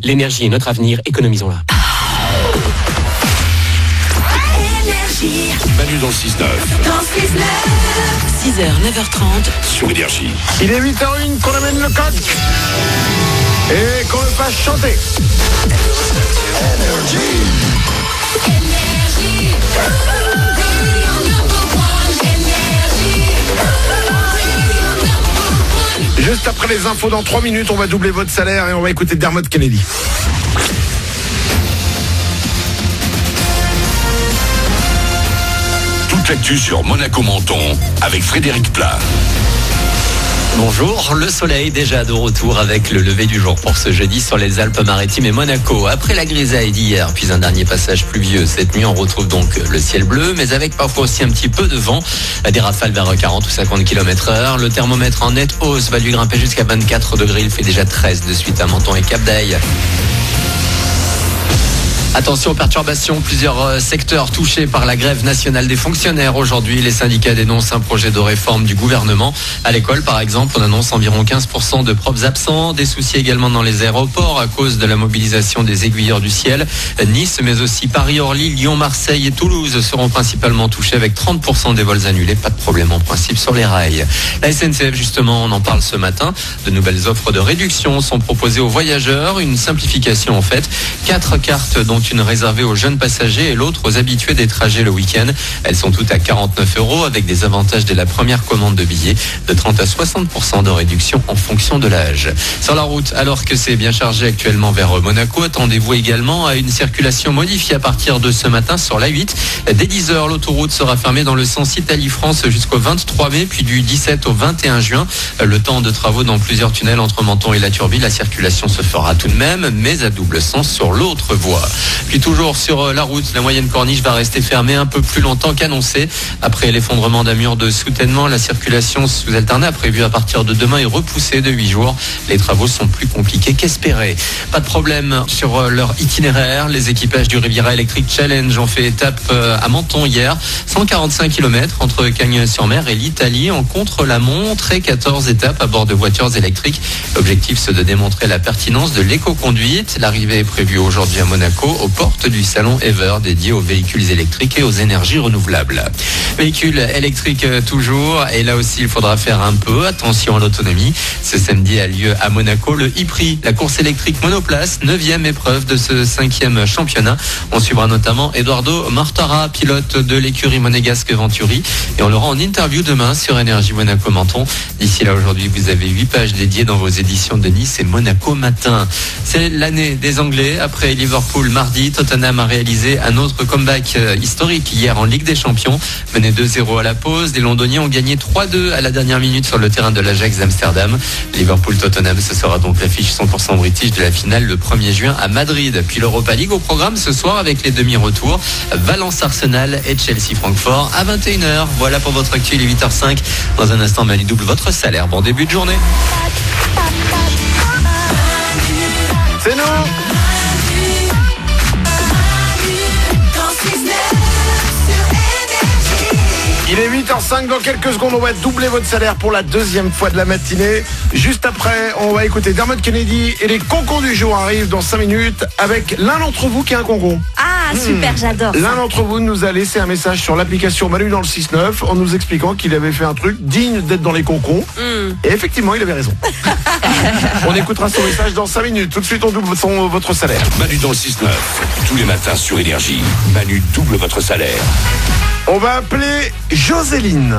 L'énergie est notre avenir, économisons-la. Manu dans le 6-9. 6h, 9h30 sur Énergie. Il est 8h01 qu'on amène le coq et qu'on le fasse chanter. Juste après les infos, dans 3 minutes, on va doubler votre salaire et on va écouter Dermot Kennedy. Toute l'actu sur Monaco Menton avec Frédéric Plat. Bonjour, le soleil déjà de retour avec le lever du jour pour ce jeudi sur les Alpes-Maritimes et Monaco. Après la grisaille d'hier, puis un dernier passage pluvieux cette nuit, on retrouve donc le ciel bleu, mais avec parfois aussi un petit peu de vent, des rafales vers 40 ou 50 km/h. Le thermomètre en nette hausse va lui grimper jusqu'à 24 degrés, il fait déjà 13 de suite à Menton et Cap d'Aille. Attention aux perturbations, plusieurs secteurs touchés par la grève nationale des fonctionnaires. Aujourd'hui, les syndicats dénoncent un projet de réforme du gouvernement. À l'école, par exemple, on annonce environ 15% de profs absents. Des soucis également dans les aéroports à cause de la mobilisation des aiguilleurs du ciel. Nice, mais aussi Paris, Orly, Lyon, Marseille et Toulouse seront principalement touchés avec 30% des vols annulés. Pas de problème en principe sur les rails. La SNCF, justement, on en parle ce matin. De nouvelles offres de réduction sont proposées aux voyageurs. Une simplification en fait. 4 cartes dont une réservée aux jeunes passagers et l'autre aux habitués des trajets le week-end. Elles sont toutes à 49 € avec des avantages dès la première commande de billets, de 30 à 60% de réduction en fonction de l'âge. Sur la route, alors que c'est bien chargé actuellement vers Monaco, attendez-vous également à une circulation modifiée à partir de ce matin sur l'A8. Dès 10h, l'autoroute sera fermée dans le sens Italie-France jusqu'au 23 mai, puis du 17 au 21 juin. Le temps de travaux dans plusieurs tunnels entre Menton et La Turbie. La circulation se fera tout de même, mais à double sens sur l'autre voie. Puis toujours sur la route, la moyenne corniche va rester fermée un peu plus longtemps qu'annoncé. Après l'effondrement d'un mur de soutènement, la circulation sous alternat prévue à partir de demain est repoussée de 8 jours. Les travaux sont plus compliqués qu'espérés. Pas de problème sur leur itinéraire. Les équipages du Riviera Electric Challenge ont fait étape à Menton hier. 145 km entre Cagnes-sur-Mer et l'Italie en contre-la-montre et 14 étapes à bord de voitures électriques. L'objectif, c'est de démontrer la pertinence de l'éco-conduite. L'arrivée est prévue aujourd'hui à Monaco, aux portes du salon Ever dédié aux véhicules électriques et aux énergies renouvelables. Véhicules électriques toujours, et là aussi il faudra faire un peu attention à l'autonomie. Ce samedi a lieu à Monaco le e-Prix, la course électrique monoplace, 9e épreuve de ce 5e championnat. On suivra notamment Eduardo Mortara, pilote de l'écurie monégasque Venturi, et on l'aura en interview demain sur Énergie Monaco Menton. D'ici là, aujourd'hui, vous avez 8 pages dédiées dans vos éditions de Nice et Monaco Matin. C'est l'année des Anglais. Après Liverpool mardi, Tottenham a réalisé un autre comeback historique hier en Ligue des Champions. Mené 2-0 à la pause, les Londoniens ont gagné 3-2 à la dernière minute sur le terrain de l'Ajax d'Amsterdam. Liverpool-Tottenham, ce sera donc l'affiche 100% british de la finale le 1er juin à Madrid. Puis l'Europa League au programme ce soir avec les demi-retours Valence-Arsenal et Chelsea-Francfort à 21h. Voilà pour votre actu, il est 8h05. Dans un instant, Manu double votre salaire. Bon début de journée. C'est nous. Il est 8h05, dans quelques secondes, on va doubler votre salaire pour la deuxième fois de la matinée. Juste après, on va écouter Dermot Kennedy et les concons du jour arrivent dans 5 minutes avec l'un d'entre vous qui a un concon. Ah, super, j'adore ça. L'un d'entre vous nous a laissé un message sur l'application Manu dans le 6-9 en nous expliquant qu'il avait fait un truc digne d'être dans les concons. Et effectivement, il avait raison. On écoutera son message dans 5 minutes. Tout de suite, on double votre salaire. Manu dans le 6-9. Tous les matins sur Énergie. Manu double votre salaire. On va appeler Joséline.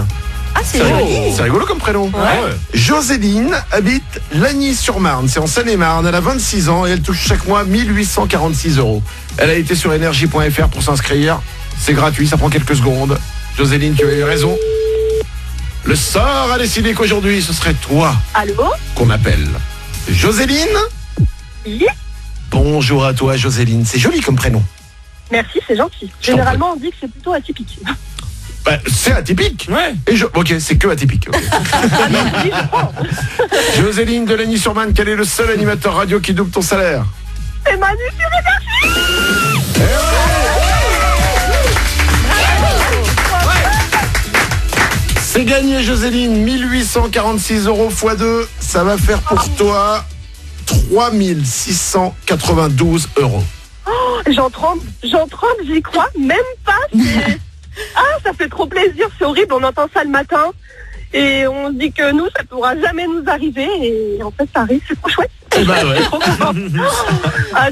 Ah, c'est joli. C'est rigolo comme prénom. Ouais. Joséline habite Lagny-sur-Marne. C'est en Seine-et-Marne. Elle a 26 ans et elle touche chaque mois 1846 €. Elle a été sur énergie.fr pour s'inscrire. C'est gratuit, ça prend quelques secondes. Joséline, tu as eu raison. Le sort a décidé qu'aujourd'hui, ce serait toi Allô? qu'on appelle. Joséline? Oui. Bonjour à toi, Joséline. C'est joli comme prénom. Merci, c'est gentil. Généralement, on dit que c'est plutôt atypique. Bah, c'est atypique. Ouais. Ok, c'est que atypique. Okay. Ah non, oui, je prends. Joséline de Lagny-sur-Marne, quel est le seul animateur radio qui double ton salaire? C'est Manu sur Énergie. C'est gagné, Joséline. 1846 € x 2. Ça va faire pour toi 3692 €. J'en tremble, j'y crois même pas. Ça fait trop plaisir, c'est horrible, on entend ça le matin et on se dit que nous, ça pourra jamais nous arriver et en fait ça arrive, c'est trop chouette. Eh ben ouais. Je suis trop contente.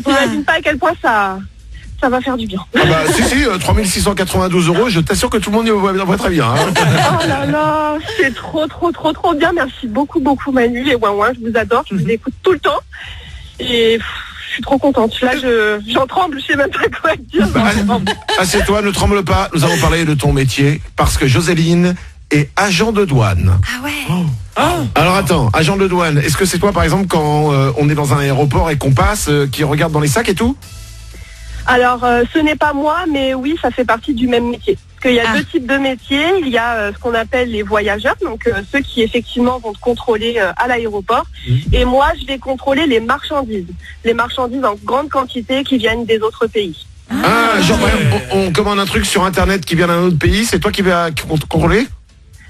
T'imagines pas à quel point ça va faire du bien. Si, 3692 €, je t'assure que tout le monde y va très bien. Hein. Oh là là, c'est trop bien, merci beaucoup Manu et Ouin, je vous adore, je vous écoute tout le temps et... Je suis trop contente. Là, j'en tremble, je sais même pas quoi dire. Assieds-toi, ne tremble pas. Nous allons parler de ton métier parce que Joséline est agent de douane. Ah ouais. Alors attends, agent de douane, est-ce que c'est toi par exemple quand on est dans un aéroport et qu'on passe, qui regarde dans les sacs et tout? Alors, ce n'est pas moi, mais oui, ça fait partie du même métier. Parce qu'il y a deux types de métiers. Il y a ce qu'on appelle les voyageurs, donc ceux qui effectivement vont te contrôler à l'aéroport. Et moi, je vais contrôler les marchandises. Les marchandises en grande quantité qui viennent des autres pays. Genre par exemple, on commande un truc sur Internet qui vient d'un autre pays, c'est toi qui vas contrôler?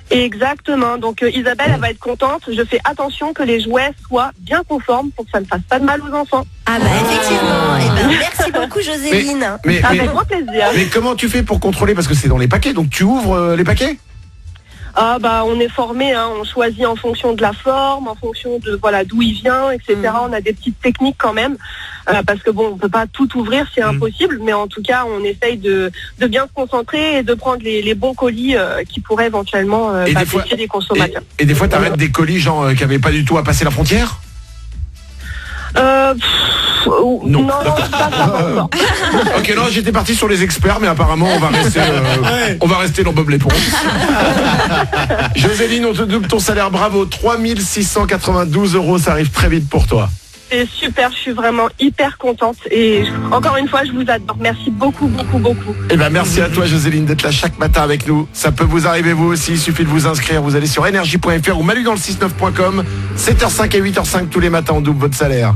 Exactement. Donc Isabelle, elle va être contente. Je fais attention que les jouets soient bien conformes pour que ça ne fasse pas de mal aux enfants. Ah bah effectivement. Merci beaucoup Joséline. Avec grand plaisir. Mais comment tu fais pour contrôler? Parce que c'est dans les paquets, donc tu ouvres les paquets? On est formé, hein, on choisit en fonction de la forme, en fonction de d'où il vient, etc. On a des petites techniques quand même, parce que on peut pas tout ouvrir, c'est impossible, mais en tout cas on essaye de bien se concentrer et de prendre les bons colis qui pourraient éventuellement blesser les consommateurs. Et des fois t'arrêtes des colis genre qui avaient pas du tout à passer la frontière? Non. Ça va. Ok, non, j'étais parti sur les experts, mais apparemment on va rester dans Bob l'éponge. Joséline, on te double ton salaire, bravo, 3692 €, ça arrive très vite pour toi. C'est super, je suis vraiment hyper contente et encore une fois je vous adore, merci beaucoup. Eh ben merci à toi Joséline d'être là chaque matin avec nous. Ça peut vous arriver vous aussi, il suffit de vous inscrire, vous allez sur energie.fr ou maludansle69.com. 7h05 et 8h05 tous les matins, on double votre salaire.